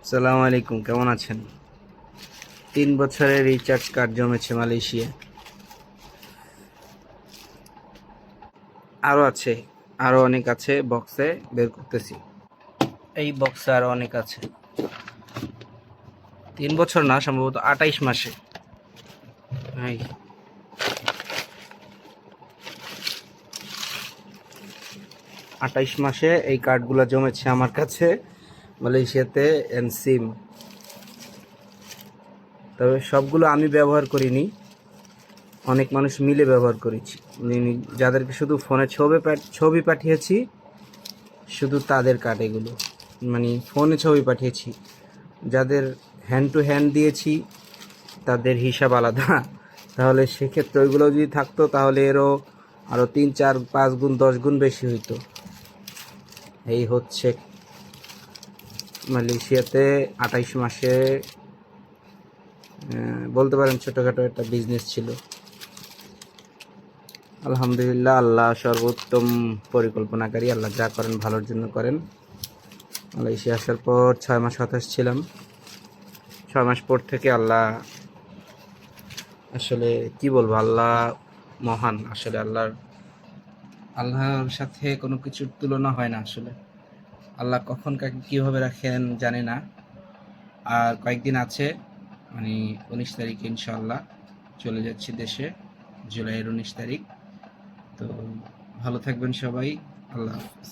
আসসালামু আলাইকুম, কেমন আছেন? 3 বছরের রিচার্জ কার্ড জমেছে মালয়েশিয়া। আরও আছে, আরও অনেক আছে, বক্সে বের করতেছি। এই বক্সে আরও অনেক আছে। 3 বছর না, সম্ভবত 28 মাসে। এই 28 মাসে এই কার্ডগুলো জমেছে আমার কাছে মালয়েশিয়াতে। এন্ড সিম, তবে সবগুলো আমি ব্যবহার করিনি, অনেক মানুষ মিলে ব্যবহার করেছি। যাদেরকে শুধু ফোনে ছবি পাঠিয়েছি, শুধু তাদের কার্ড এগুলো। মানে ফোনে ছবি পাঠিয়েছি, যাদের হ্যান্ড টু হ্যান্ড দিয়েছি তাদের হিসাব আলাদা। তাহলে সেক্ষেত্রে ওইগুলো যদি থাকতো তাহলে আরও 3 4 5 গুণ 10 গুণ বেশি হইতো। এই হচ্ছে মালয়েশিয়াতে 28 মাসে বলতে পারেন ছোটোখাটো একটা বিজনেস ছিল। আলহামদুলিল্লাহ, আল্লাহ সর্বোত্তম পরিকল্পনাকারী। আল্লাহ যা করেন ভালোর জন্য করেন। মালয়েশিয়া আসার পর 6 মাস হতাশ ছিলাম। 6 মাস পর থেকে আল্লাহ, আসলে কি বলবো, আল্লাহ মহান। আসলে আল্লাহর সাথে কোনো কিছুর তুলনা হয় না। আসলে আল্লাহ কখন কাকে কীভাবে রাখেন জানি না। আর কয়েকদিন আছে, মানে 19 তারিখে ইনশাআল্লাহ চলে যাচ্ছি দেশে, জুলাইয়ের 19 তারিখ। তো ভালো থাকবেন সবাই। আল্লাহ হাফিজ।